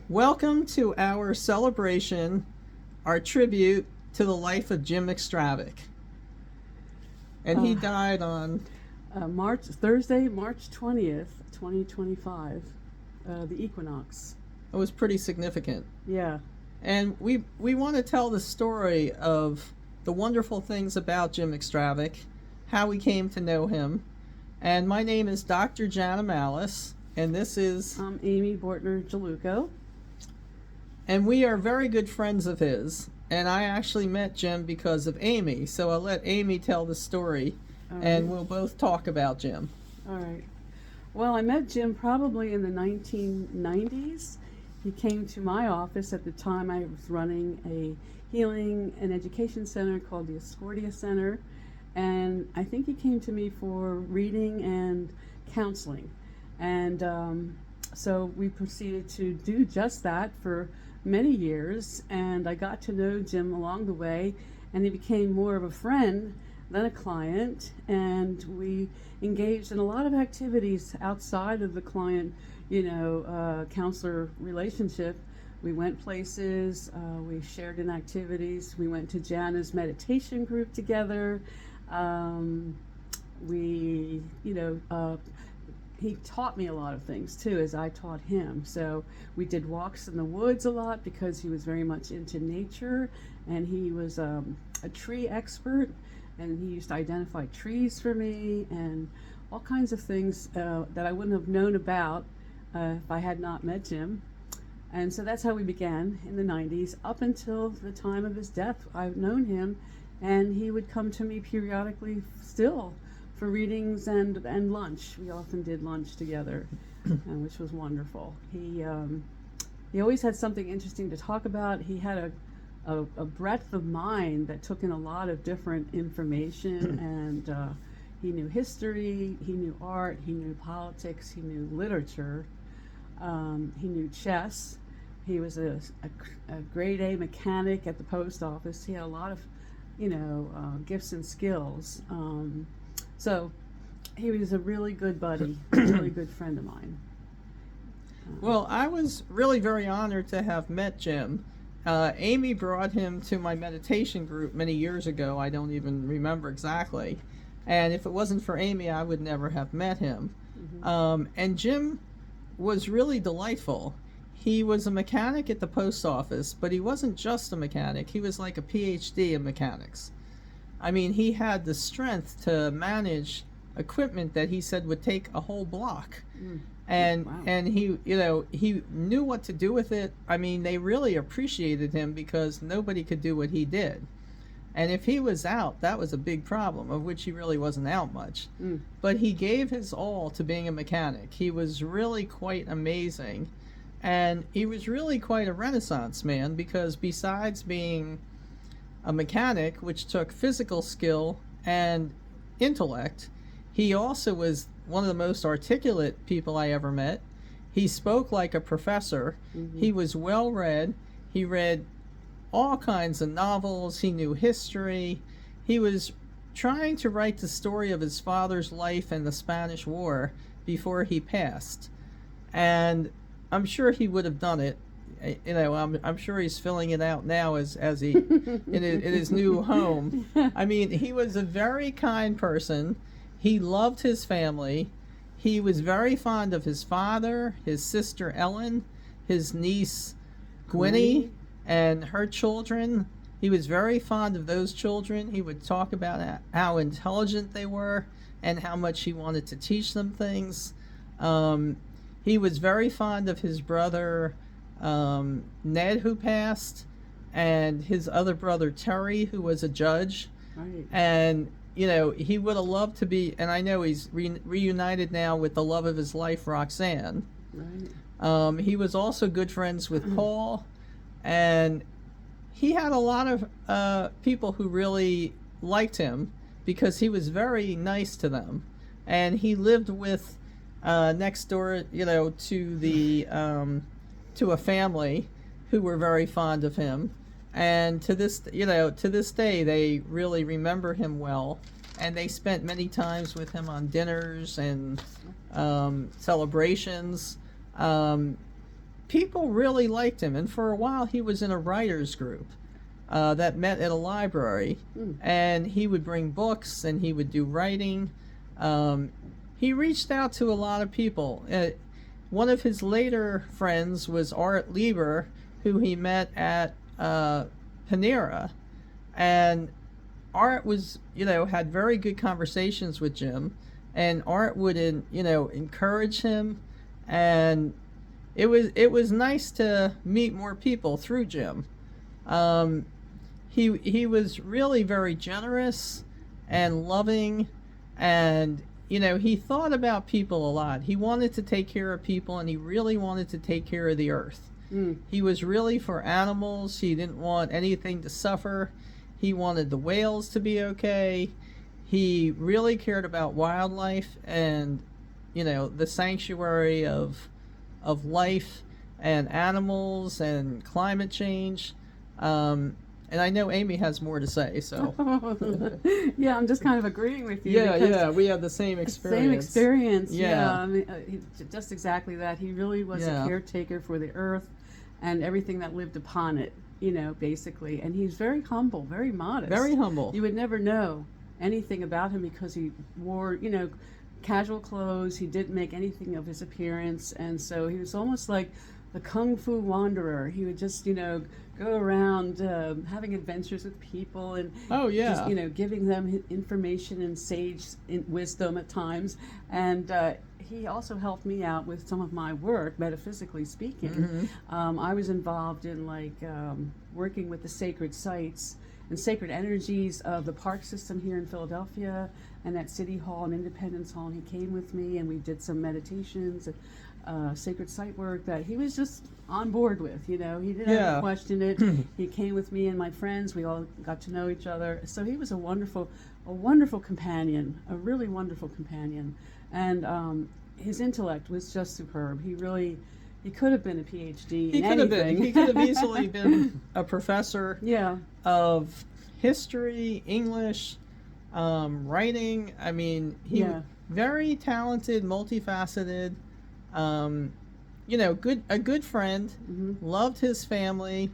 Welcome to our celebration, our tribute to the life of Jim McStravick. And he died on Thursday, March 20th, 2025, the equinox. It was pretty significant. Yeah. And we want to tell the story of the wonderful things about Jim McStravick, how we came to know him. And my name is Dr. Jana Malice, and this is... I'm Amy Bortner-Jaluco. And we are very good friends of his. And I actually met Jim because of Amy. So I'll let Amy tell the story, and we'll both talk about Jim. All right. Well, I met Jim probably in the 1990s. He came to my office at the time. I was running a healing and education center called the Escordia Center. And I think he came to me for reading and counseling. And so we proceeded to do just that for many years. And I got to know Jim along the way. And he became more of a friend than a client. And we engaged in a lot of activities outside of the client, counselor relationship. We went places, we shared in activities. We went to Jana's meditation group together. He taught me a lot of things too, as I taught him. So we did walks in the woods a lot because he was very much into nature, and he was a tree expert, and he used to identify trees for me and all kinds of things that I wouldn't have known about if I had not met Jim. And so that's how we began in the 90s. Up until the time of his death, I've known him, and he would come to me periodically still for readings and lunch. We often did lunch together, which was wonderful. He always had something interesting to talk about. He had a breadth of mind that took in a lot of different information, and he knew history, he knew art, he knew politics, he knew literature, he knew chess. He was a grade A mechanic at the post office. He had a lot of gifts and skills. So he was a really good buddy, a really good friend of mine. Well, I was really very honored to have met Jim. Amy brought him to my meditation group many years ago. I don't even remember exactly. And if it wasn't for Amy, I would never have met him. Mm-hmm. And Jim was really delightful. He was a mechanic at the post office, but he wasn't just a mechanic. He was like a PhD in mechanics. I mean, he had the strength to manage equipment that he said would take a whole block. And wow. And he knew what to do with it. I mean, they really appreciated him because nobody could do what he did. And if he was out, that was a big problem, of which he really wasn't out much. But he gave his all to being a mechanic. He was really quite amazing. And he was really quite a Renaissance man, because besides being a mechanic, which took physical skill and intellect, he also was one of the most articulate people I ever met. He spoke like a professor. Mm-hmm. He was well read. He read all kinds of novels. He knew history. He was trying to write the story of his father's life in the Spanish War before he passed. And I'm sure he would have done it. I'm sure he's filling it out now as he in his new home. I mean, he was a very kind person. He loved his family. He was very fond of his father, his sister Ellen, his niece Gwynnie, and her children. He was very fond of those children. He would talk about how intelligent they were and how much he wanted to teach them things. He was very fond of his brother Ned, who passed, and his other brother Terry, who was a judge. Right. And he would have loved to be, and I know he's reunited now with the love of his life, Roxanne. Right. He was also good friends with Paul, and he had a lot of people who really liked him because he was very nice to them. And he lived with next door, to a family who were very fond of him. And to this day, they really remember him well. And they spent many times with him on dinners and celebrations. People really liked him, and for a while he was in a writers group that met at a library, and he would bring books and he would do writing. He reached out to a lot of people. One of his later friends was Art Lieber, who he met at Panera, and Art was, had very good conversations with Jim, and Art would, encourage him, and it was nice to meet more people through Jim. He was really very generous and loving, and he thought about people a lot. He wanted to take care of people, and he really wanted to take care of the earth. He was really for animals. He didn't want anything to suffer. He wanted the whales to be okay. He really cared about wildlife and, the sanctuary of life and animals and climate change. And I know Amy has more to say, so. Yeah, I'm just kind of agreeing with you. Yeah, we have the same experience. Same experience, yeah. I mean, just exactly that. He really was a caretaker for the earth and everything that lived upon it, basically. And he's very humble, very modest. Very humble. You would never know anything about him because he wore, casual clothes. He didn't make anything of his appearance. And so he was almost like the Kung Fu wanderer. He would just, go around having adventures with people and just, giving them information and sage wisdom at times. And he also helped me out with some of my work, metaphysically speaking. I was involved in working with the sacred sites and sacred energies of the park system here in Philadelphia and at City Hall and Independence Hall. And he came with me and we did some meditations and sacred site work that he was just on board with. He didn't ever question it. He came with me and my friends. We all got to know each other. So he was a wonderful companion, a really wonderful companion. And his intellect was just superb. He could have been a PhD in anything. He could have easily been a professor of history, English, writing. I mean, he very talented, multifaceted. A good friend. Loved his family.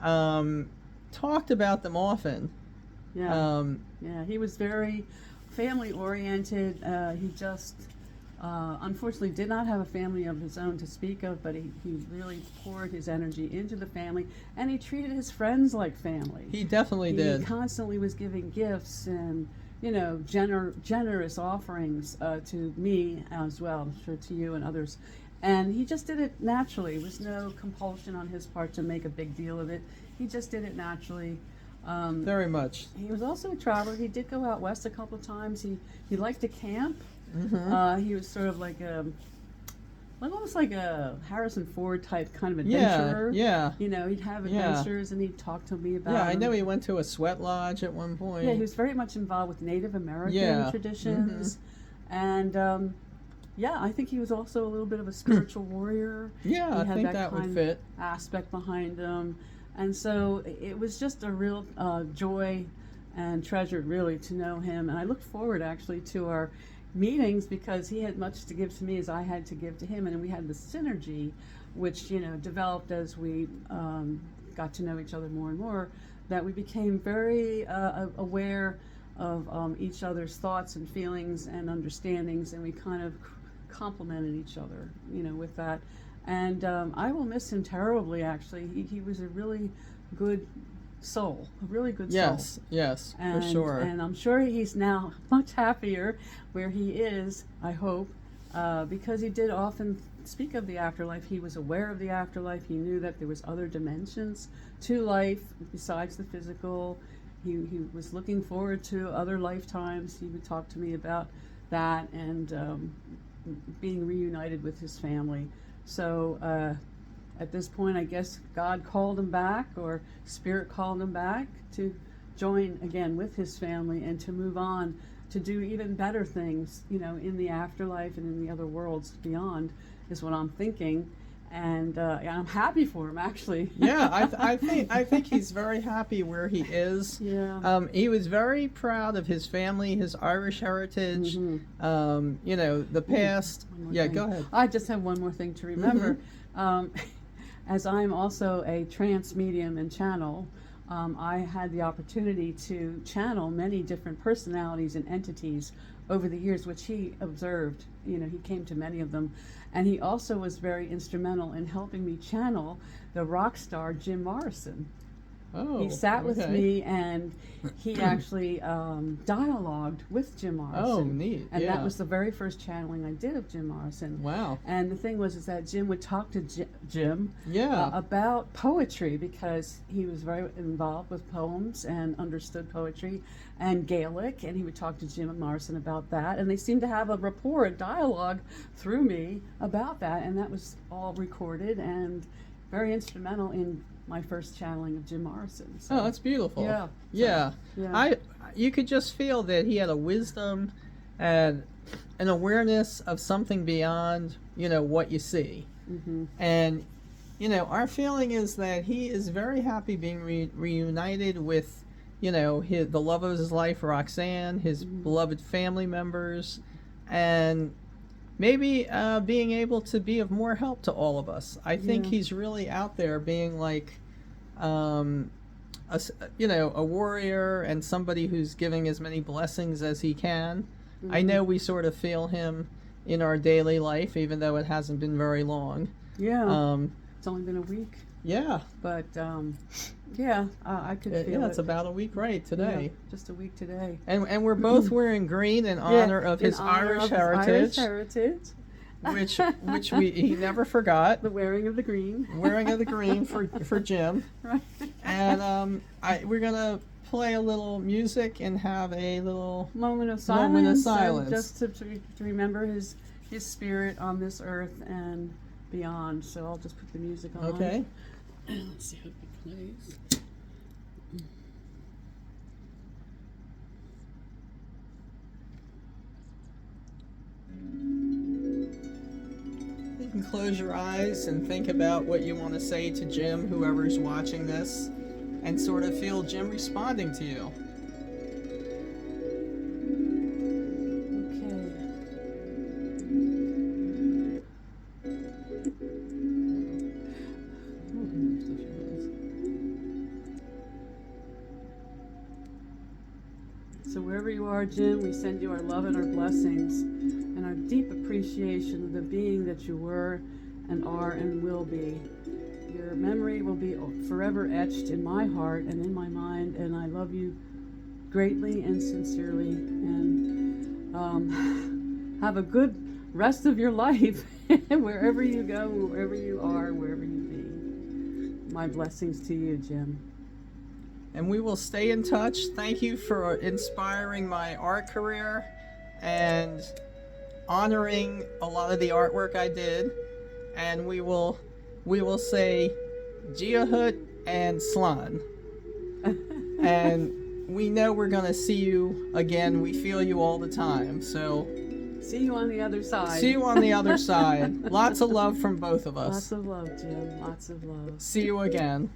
Talked about them often. He was very family oriented. He just unfortunately did not have a family of his own to speak of, but he really poured his energy into the family, and he treated his friends like family. He definitely did. He constantly was giving gifts and generous offerings to me as well, I'm sure to you and others. And he just did it naturally. There was no compulsion on his part to make a big deal of it. He just did it naturally. Very much. He was also a traveler. He did go out west a couple of times. He liked to camp. He was sort of like almost like a Harrison Ford type kind of adventurer. Yeah. He'd have adventures and he'd talk to me about them. I know he went to a sweat lodge at one point. Yeah, he was very much involved with Native American traditions. And I think he was also a little bit of a spiritual warrior. Yeah, I think that would fit. Aspect behind him. And so it was just a real joy and treasure, really, to know him. And I look forward, actually, to our meetings because he had much to give to me as I had to give to him. And we had the synergy, which, developed as we got to know each other more and more, that we became very aware of each other's thoughts and feelings and understandings. And we kind of complemented each other, with that. And I will miss him terribly, actually. He was a really good soul, a really good soul. Yes, for sure. And I'm sure he's now much happier where he is, I hope, because he did often speak of the afterlife. He was aware of the afterlife. He knew that there was other dimensions to life besides the physical. He was looking forward to other lifetimes. He would talk to me about that and being reunited with his family. So at this point, I guess God called him back, or Spirit called him back to join again with his family and to move on to do even better things, in the afterlife and in the other worlds beyond, is what I'm thinking. And I'm happy for him, actually. Yeah, I think he's very happy where he is. Yeah. He was very proud of his family, his Irish heritage. You know, the past. One more Yeah, thing. go ahead. I just have one more thing to remember. As I'm also a trance medium and channel, I had the opportunity to channel many different personalities and entities over the years, which he observed. You know, he came to many of them. And he also was very instrumental in helping me channel the rock star Jim Morrison. Oh, He sat with okay. me, and he actually dialogued with Jim Morrison. Oh, neat. And yeah. that was the very first channeling I did of Jim Morrison. Wow. And the thing was is that Jim would talk to Jim Yeah. about poetry, because he was very involved with poems and understood poetry and Gaelic, and he would talk to Jim Morrison about that. And they seemed to have a rapport, a dialogue through me about that, and that was all recorded and very instrumental in my first channeling of Jim Morrison. So, Oh, that's beautiful. Yeah. Yeah. yeah. You could just feel that he had a wisdom and an awareness of something beyond, you know, what you see. And, you know, our feeling is that he is very happy being reunited with, you know, the love of his life, Roxanne, his beloved family members, and maybe being able to be of more help to all of us. I think he's really out there being like, you know, a warrior and somebody who's giving as many blessings as he can. I know we sort of feel him in our daily life, even though it hasn't been very long. Yeah. It's only been a week. Yeah. But yeah, I could feel Yeah, it. it's about a week right today. Yeah, just a week today. And we're both wearing green in honor of his Irish heritage, which he never forgot. The wearing of the green. Wearing of the green for Jim. Right. And we're gonna play a little music and have a little Moment of silence. Moment of silence. Just to remember his spirit on this earth and beyond. So I'll just put the music on. Okay. Let's see how it plays. You can close your eyes and think about what you want to say to Jim, whoever's watching this, and sort of feel Jim responding to you. So wherever you are, Jim, we send you our love and our blessings and our deep appreciation of the being that you were and are and will be. Your memory will be forever etched in my heart and in my mind, and I love you greatly and sincerely. And have a good rest of your life wherever you go, wherever you are, wherever you be. My blessings to you, Jim. And we will stay in touch. Thank you for inspiring my art career and honoring a lot of the artwork I did. And we will say Giahut and Slan. And we know we're going to see you again. We feel you all the time. So see you on the other side. See you on the other side. Lots of love from both of us. Lots of love, Jim. Lots of love. See you again.